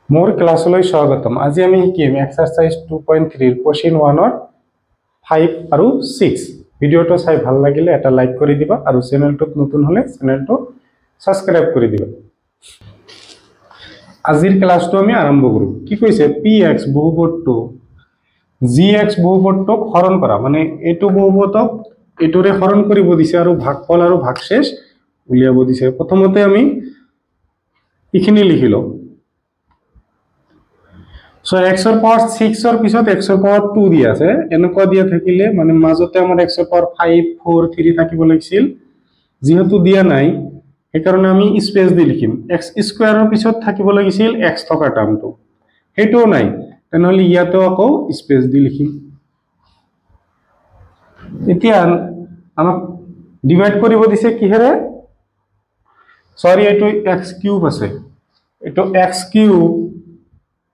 मोर क्लासলৈ স্বাগতম। আজি আমি শিকিম এক্সাৰসাইজ 2.3 এৰ কোশ্চেন 1 এৰ 5 আৰু 6। ভিডিওটো চাই ভাল লাগিলে এটা লাইক কৰি দিবা আৰু চেনেলটোত নতুন হলে চেনেলটো সাবস্ক্ৰাইব কৰি দিবা। আজিৰ ক্লাসটো আমি আৰম্ভ কৰো। কি কৈছে px বহুপদটো gx বহুপদটোক হৰণ কৰা, মানে এটো বহুপদক এটোৰে হৰণ কৰিব দিছে আৰু ভাগফল আৰু ভাগশেষ উলিয়াব দিছে। প্ৰথমতে আমি ইখিনি লিখিলো। So x এৰ পাওয়াৰ 6 এৰ পিছত x এৰ পাওয়াৰ 2 দিয়া আছে, এনেকুৱা দিয়া থাকিলে মানে মাজতে আমাৰ x এর পাওয়ার 5 4 3 থাকিব লাগিছিল, যেহেতু দিয়া নাই এই কারণে আমি স্পেস দি লিখিম। x স্কয়ার এর পিছত থাকিব লাগিছিল x থকা টার্মটো, হেটো নাই, তেনেহলে ইয়াতেও আকৌ স্পেস দি লিখিম। এতিয়া আমাক ডিভাইড কৰিব দিছে কিহেৰে, সরি এটো x কিউব আছে, এটো x কিউব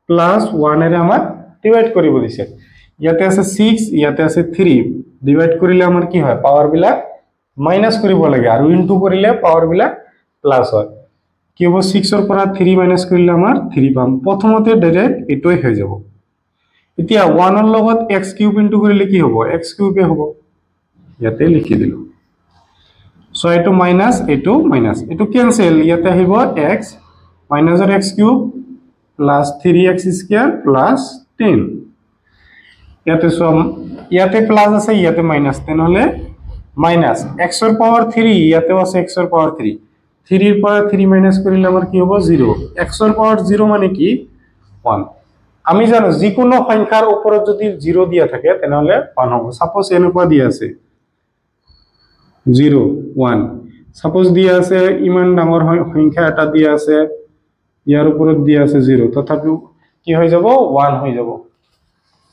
প্লাস 1 এর আমার ডিভাইড কৰিব দিছে। ইয়াতে আছে 6 ইয়াতে আছে 3, ডিভাইড কৰিলে আমাৰ কি হয় পাৱাৰ বিলাক মাইনাস কৰিব লাগে আৰু ইনটু কৰিলে পাৱাৰ বিলাক প্লাস হয়। কি হ'ব 6 এৰ পৰা 3 মাইনাস কৰিলে আমাৰ 3 পাম। প্ৰথমতে ডাইৰেক্ট এটোই হৈ যাব। এতিয়া 1 এৰ লগত x কিউব ইনটু কৰিলে কি হ'ব x কিউবে হ'ব, ইয়াতে লিখি দিলো। সো এটো মাইনাস এটো মাইনাস, এটো ক্যান্সেল, ইয়াতে আহিব x মাইনাস এর x cube plus 3x square plus 10, ইয়াতে সম ইয়াতে প্লাস আছে ইয়াতে মাইনাস, তেনেহলে মাইনাস x এর পাওয়ার 3 ইয়াতেও আছে x এর পাওয়ার 3, 3 এর পাওয়ার 3 মাইনাস কৰিলে আমাৰ কি হ'ব 0, x এৰ পাওয়াৰ 0 মানে কি 1। আমি জানো যে কোনো সংখ্যাৰ ওপৰত যদি 0 দিয়া থাকে তেনেহলে 1 হ'ব। সাপোজ এনেকুৱা দিয়া আছে 0 1, সাপোজ দিয়া আছে ইমান ডাঙৰ সংখ্যা এটা দিয়া আছে, ইয়াৰ উপৰত দিয়া আছে 0, তথাপিও কি হৈ যাব 1 হৈ যাব।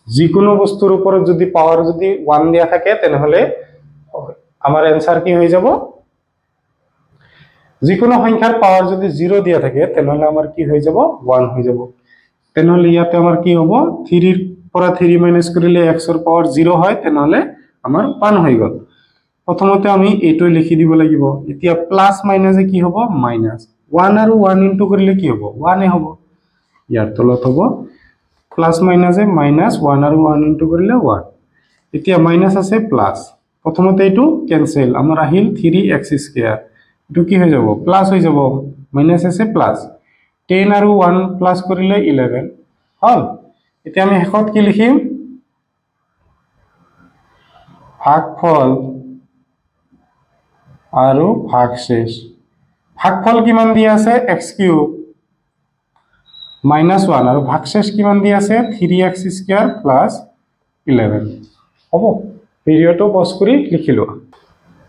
যে কোনো বস্তুৰ উপৰত যদি পাৱাৰ যদি 1 দিয়া থাকে তেনেহলে আমাৰ आंसर কি হৈ যাব, যে কোনো সংখ্যাৰ পাৱাৰ যদি 0 দিয়া থাকে তেনেহলে আমাৰ কি হৈ যাব 1 হৈ যাব। তেনেহলে ইয়াতে আমাৰ কি হ'ব 3 এৰ পৰা 3 মাইনাস কৰিলে x এৰ পাওয়াৰ 0 হয়, তেনেহলে আমাৰ 1 হৈ গল। প্ৰথমতে আমি এইটো লিখি দিব লাগিব। এতিয়া প্লাস মাইনাসে কি হ'ব মাইনাস, 1 আৰু 1 ইনটু কৰিলে কি হ'ব 1 এ হ'ব, ইয়াৰ তলত হ'ব প্লাস মাইনাসে মাইনাস 1 আৰু 1 ইনটু কৰিলে 1। এতিয়া মাইনাস আছে প্লাস, প্ৰথমতে এইটো ক্যান্সেল, আমাৰ আহিল 3x স্কয়ার, এটো কি হৈ যাব প্লাস হৈ যাব, মাইনাস আছে প্লাস, 10 আৰু 1 প্লাস কৰিলে 11 হল। এতিয়া আমি শেষত কি লিখিম ভাগফল আৰু ভাগশেষ। ভাগফল কিমান দিয়া আছে x কিউব মাইনাস 1 আৰু ভাগশেষ কিমান দিয়া আছে 3x স্কয়াৰ প্লাস 11 হ'ব। ভিডিওটো পজ কৰি লিখিলো।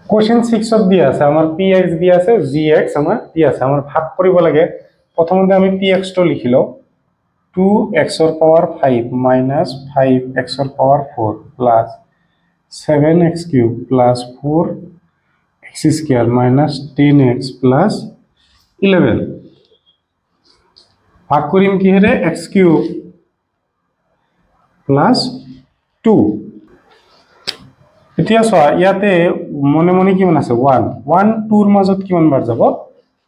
কোশ্চেন 6 ত দিয়া আছে আমাৰ px দিয়া আছে gx আমাৰ দিয়া আছে, আমাৰ ভাগ কৰিব লাগে। প্ৰথমতে আমি px টো লিখিলো 2x এর পাওয়ার 5 মাইনাস 5x এর পাওয়ার 4 plus 7x cube plus 4x square minus 10x plus 11। ভাগ কৰিম কিহেৰে x কিউব প্লাস 2। এতিয়া চোৱা ইয়াতে মনে মনে কিমান আছে 1 1 2 এৰ মাজত কিমান বাৰ যাব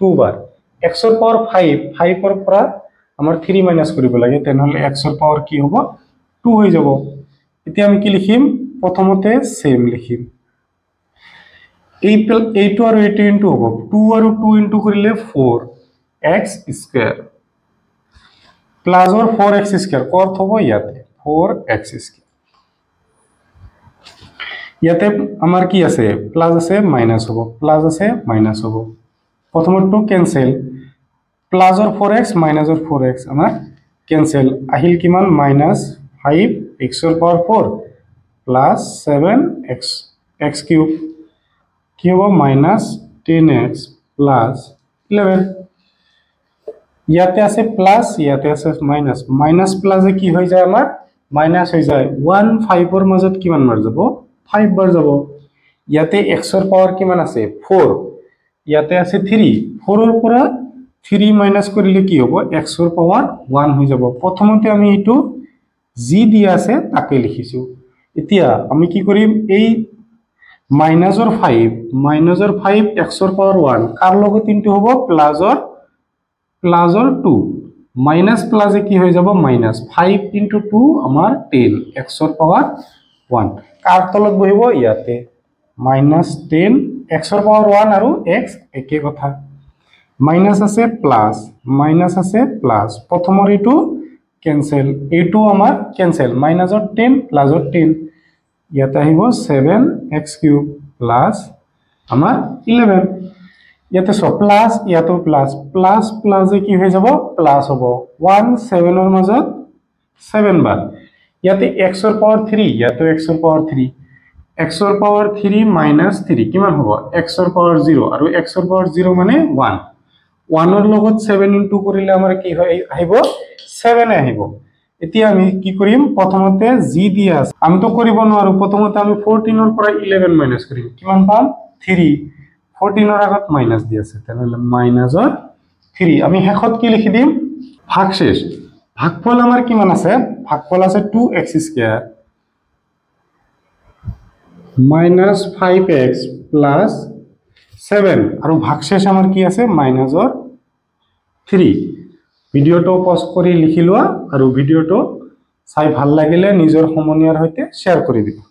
2 বাৰ। x এৰ পাওয়াৰ 5 5 এৰ পৰা আমাৰ 3 মাইনাস কৰিব লাগে, তেনেহলে x এর পাওয়ার কি হ'ব 2 হৈ যাব। এতিয়া আমি কি লিখিম প্ৰথমতে সেম লিখিম, এইটো আৰু এইটো ইনটু হ'ব 2 আৰু 2 ইনটু কৰিলে 4x স্কয়াৰ প্লাস और 4x স্কয়াৰ কত হ'ব ইয়াতে 4x স্কয়াৰ। ইয়াতে আমাৰ কি আছে প্লাস আছে মাইনাস হ'ব, প্লাস আছে মাইনাস হ'ব, প্ৰথমটো ক্যান্সেল, প্লাস और 4x মাইনাস और 4x আমাৰ ক্যান্সেল, আহিল কিমান মাইনাস 5x এর পাওয়ার 4 প্লাস 7x x কিউব কি হ'ব মাইনাস 10x প্লাস 11। ইয়াতে আছে প্লাস ইয়াতে আছে মাইনাস, মাইনাস প্লাসে কি হৈ যায় আমাৰ মাইনাস হৈ যায় 1 5 এৰ মাজত কিমান বাৰ যাব 5 বাৰ যাব। ইয়াতে x এৰ পাওয়াৰ কিমান আছে 4, ইয়াতে আছে 3, 4 এৰ পৰা 3 মাইনাস কৰিলে কি হ'ব x এৰ পাওয়াৰ 1 হৈ যাব। প্ৰথমতে আমি এইটো জি দিয়া আছে তাকে লিখিছো। এতিয়া আমি কি কৰিম এই মাইনাসৰ 5 x এৰ পাওয়াৰ 1 কাৰ লগত ইনটু হ'ব প্লাসৰ 2, মাইনাস প্লাসে কি হয়ে যাব মাইনাস 5 × 2 আমার 10 xৰ পাৱাৰ 1 কাৰ তলত বহিব ইয়াতে -10 xৰ পাৱাৰ 1 আৰু x একে কথা মাইনাস আছে প্লাস প্ৰথমৰ এটো ক্যান্সেল এটো আমাৰ ক্যান্সেল মাইনাসৰ 10 প্লাসৰ 10 ইয়াতে আহিব 7x³ প্লাস আমাৰ 11 ইয়াতে সব প্লাস ইয়াতো প্লাস প্লাসে কি হৈ যাব প্লাস হ'ব 1 7 ৰ মাজত 7 বাৰ ইয়াতে x ৰ পাৱাৰ 3 ইয়াতো x ৰ পাৱাৰ 3 x ৰ পাৱাৰ 3 - 3 কিমান হ'ব x ৰ পাৱাৰ 0 আৰু x ৰ পাৱাৰ 0 মানে 1 1 ৰ লগত 7 ইনটু কৰিলে আমাৰ কি হয় আহিব 7 আহিব এতিয়া আমি কি কৰিম প্ৰথমতে জি দিয়া আছে আমি তো কৰিব নোৱাৰো প্ৰথমতে আমি 14 ৰ পৰা 11 মাইনাস কৰিম কিমান পাম 3 14 ৰ আগত মাইনাস দি আছে তেনলে মাইনাসৰ 3 আমি হেখত কি লিখি দিম ভাগশেষ ভাগফল আমাৰ কিমান আছে ভাগফল আছে 2x² - 5x + 7 আৰু ভাগশেষ আমাৰ কি আছে মাইনাসৰ 3 ভিডিওটো পজ কৰি লিখি লোৱা আৰু ভিডিওটো চাই ভাল লাগিলে নিজৰ সমনীয়াৰ সৈতে শেয়াৰ কৰি দিবা